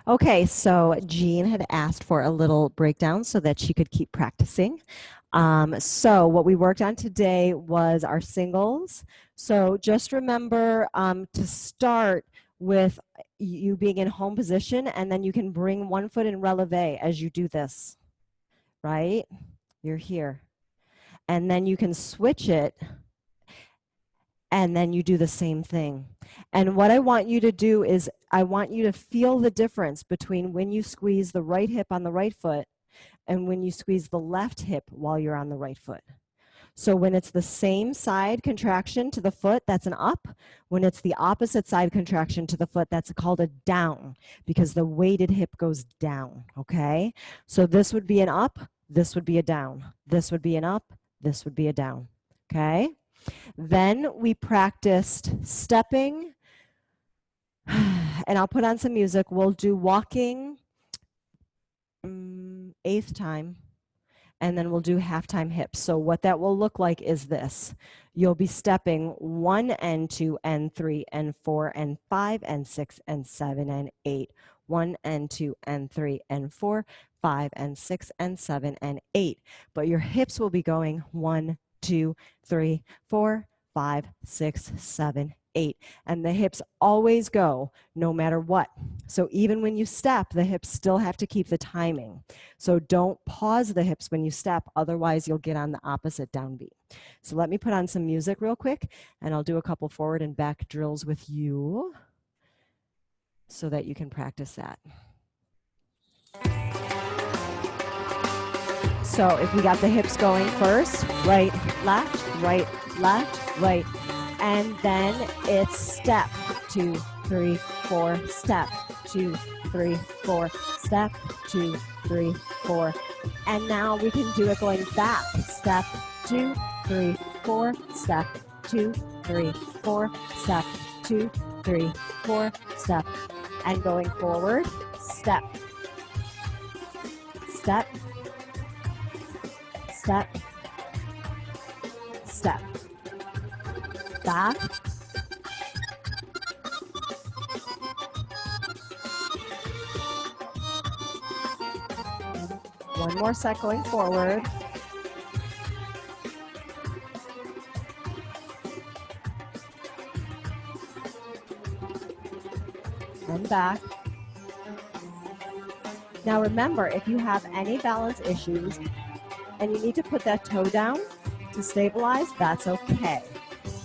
Okay, so Jean had asked for a little breakdown so that she could keep practicing. So what we worked on today was our singles. So just remember to start with you being in home position, and then you can bring one foot in releve as you do this, right? You're here. And then you can switch it, and then you do the same thing. And what I want you to do is I want you to feel the difference between when you squeeze the right hip on the right foot and when you squeeze the left hip while you're on the right foot. So when it's the same side contraction to the foot, that's an up. When it's the opposite side contraction to the foot, that's called a down because the weighted hip goes down, okay? So this would be an up, this would be a down. This would be an up, this would be a down, okay? Then we practiced stepping, and I'll put on some music. We'll do walking 8th time, and then we'll do half-time hips. So what that will look like is this. You'll be stepping 1 and 2 and 3 and 4 and 5 and 6 and 7 and 8. 1 and 2 and 3 and 4, 5 and 6 and 7 and 8. But your hips will be going 1, 2, 3, 4, 5, 6, 7, 8. And the hips always go no matter what. So even when you step, the hips still have to keep the timing. So don't pause the hips when you step, otherwise you'll get on the opposite downbeat. So let me put on some music real quick, and I'll do a couple forward and back drills with you so that you can practice that. So if we got the hips going first, right, left, right, and then it's step, 2, 3, 4, step, 2, 3, 4, step, 2, 3, 4. And now we can do it going back, step, 2, 3, 4, step, 2, 3, 4, step, 2, 3, 4, step, and going forward, step, step, step, step, back, one more set going forward, and back. Now remember, if you have any balance issues and you need to put that toe down to stabilize, that's okay.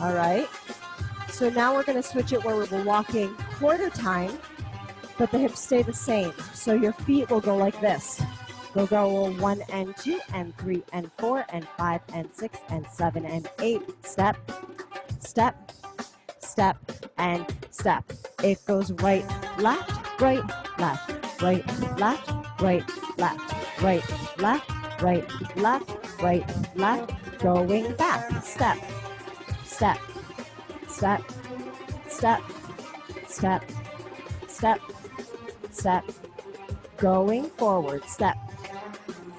All right? So now we're going to switch it where we're walking quarter time, but the hips stay the same. So your feet will go like this. They'll go 1 and 2 and 3 and 4 and 5 and 6 and 7 and 8. Step, step, step, and step. It goes right, left, right, left, right, left, right, left, right, left, right, left, right, left, going back. Step, step, step, step, step, step, step, going forward. Step,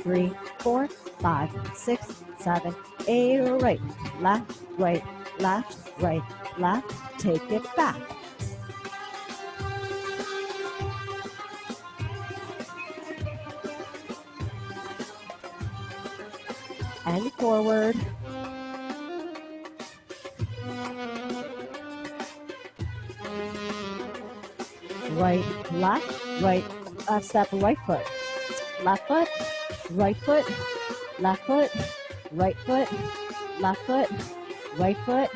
3, 4, 5, 6, 7, 8, right, left, right, left, right, left, take it back. And forward. Right, left, right, step, right foot, left foot, right foot, left foot, right foot, left foot, right foot,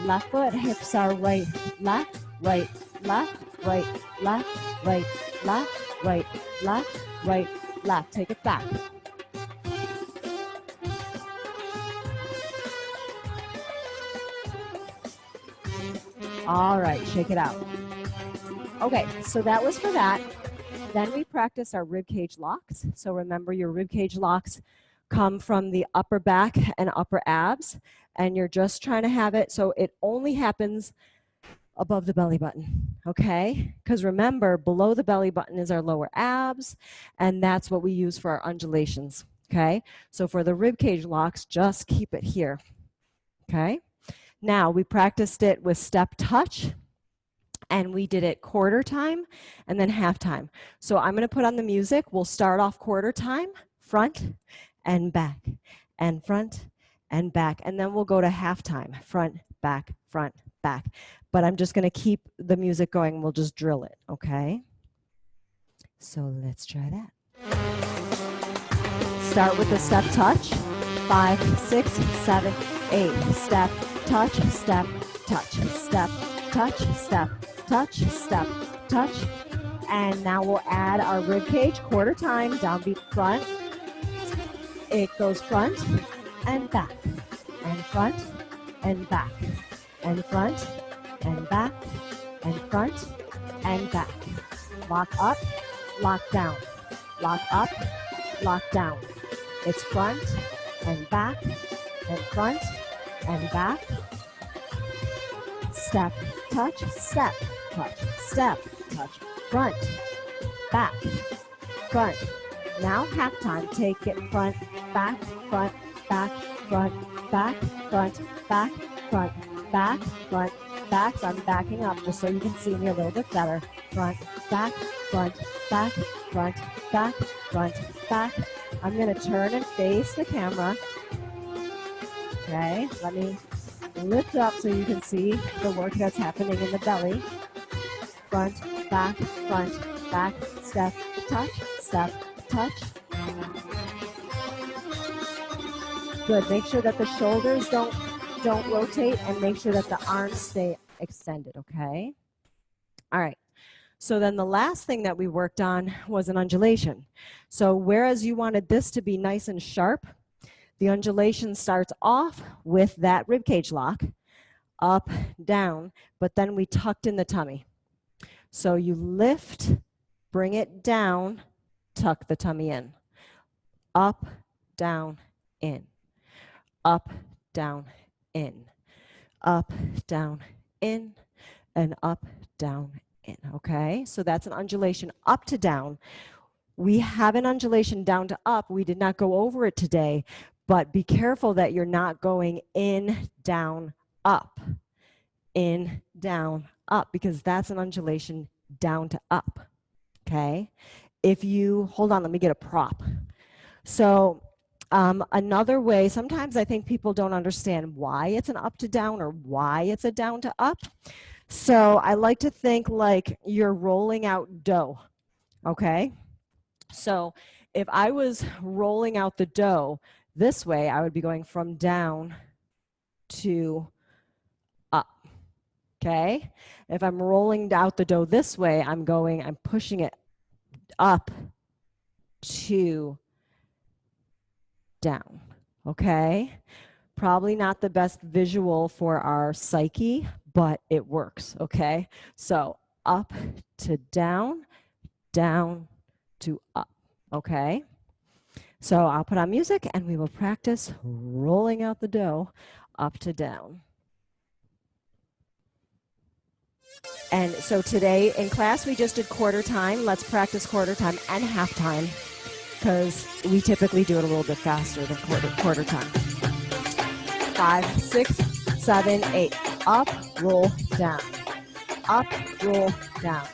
left foot. Hips are right, left, right, left, right, left, right, left, right, left, right, left. Take it back. All right, shake it out. Okay, so that was for that. Then we practice our rib cage locks. So remember, your rib cage locks come from the upper back and upper abs, and you're just trying to have it so it only happens above the belly button, okay? Because remember, below the belly button is our lower abs, and that's what we use for our undulations, okay? So for the rib cage locks, just keep it here, okay? Now, we practiced it with step touch, and we did it quarter time and then half time. So I'm going to put on the music. We'll start off quarter time, front and back, and front and back, and then we'll go to half time, front, back, back. But I'm just going to keep the music going. We'll just drill it, okay? So let's try that. Start with the step touch. 5, 6, 7, 8. Step, touch, step, touch, step, touch, step, touch, step, touch. And now we'll add our rib cage, quarter time, downbeat front. It goes front and back, and front and back, and front and back, and front and back. Lock up, lock down, lock up, lock down. It's front and back, and front and back. Step, touch, step, touch, step, touch, front, back, front. Now half time, take it front, back, front, back, front, back, front, back, front, back, front, back. So I'm backing up just so you can see me a little bit better. Front, back, front, back, front, back, front, back. I'm going to turn and face the camera. Okay, let me lift up so you can see the work that's happening in the belly. Front, back, step, touch, touch. Good, make sure that the shoulders don't rotate, and make sure that the arms stay extended, okay? All right. So then the last thing that we worked on was an undulation. So whereas you wanted this to be nice and sharp, the undulation starts off with that ribcage lock, up, down, but then we tucked in the tummy. So you lift, bring it down, tuck the tummy in. Up, down, in. Up, down, in. Up, down, in, and up, down, in, okay? So that's an undulation up to down. We have an undulation down to up. We did not go over it today, but be careful that you're not going in, down, up, in, down, up, because that's an undulation down to up, okay? If you, hold on, let me get a prop. So another way, sometimes I think people don't understand why it's an up to down or why it's a down to up. So I like to think like you're rolling out dough, okay? So if I was rolling out the dough this way, I would be going from down to up, okay? If I'm rolling out the dough this way, I'm pushing it up to down, okay? Probably not the best visual for our psyche, but it works, okay? So up to down, down to up, okay? So I'll put on music and we will practice rolling out the dough up to down. And so today in class we just did quarter time. Let's practice quarter time and half time, because we typically do it a little bit faster than quarter time. 5, 6, 7, 8. Up, roll, down. Up, roll, down.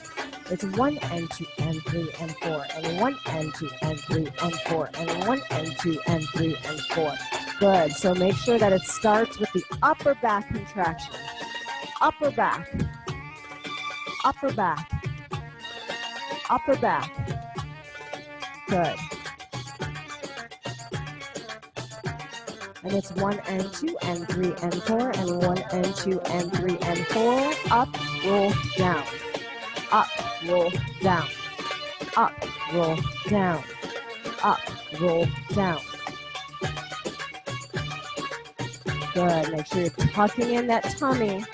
It's 1 and 2 and 3 and 4 and 1 and 2 and 3 and 4 and 1 and 2 and 3 and 4. Good. So make sure that it starts with the upper back contraction. Upper back. Upper back. Upper back. Good. And it's 1 and 2 and 3 and 4 and 1 and 2 and 3 and 4. Up, roll, down. Up, roll, down. Up, roll, down. Up, roll, down. Good. Make sure you're tucking in that tummy.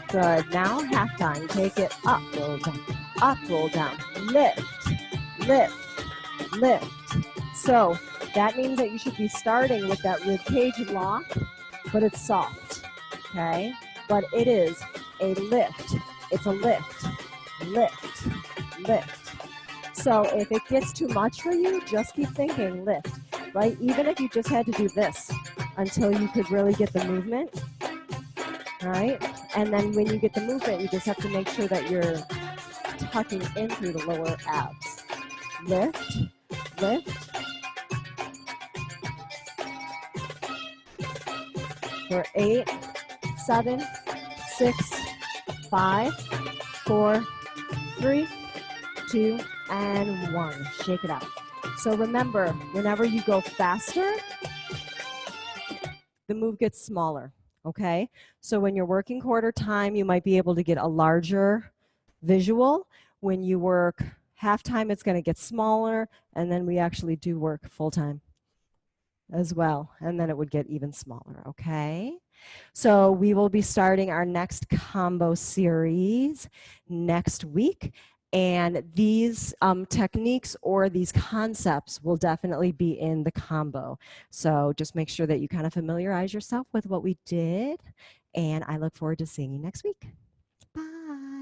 Good. Now half time. Take it up, roll down. Up, roll down. Lift, lift, lift. So that means that you should be starting with that rib cage lock, but it's soft, okay? But it is a lift. It's a lift, lift, lift. So if it gets too much for you, just keep thinking lift, right? Even if you just had to do this until you could really get the movement, right? And then when you get the movement, you just have to make sure that you're tucking in through the lower abs. Lift, lift. For 8, 7, 6, 5, 4, 3, 2, and 1. Shake it out. So remember, whenever you go faster, the move gets smaller, okay? So when you're working quarter time, you might be able to get a larger visual. When you work half time, it's going to get smaller, and then we actually do work full time as well, and then it would get even smaller, okay? So we will be starting our next combo series next week, and these techniques or these concepts will definitely be in the combo. So just make sure that you kind of familiarize yourself with what we did, and I look forward to seeing you next week. Bye.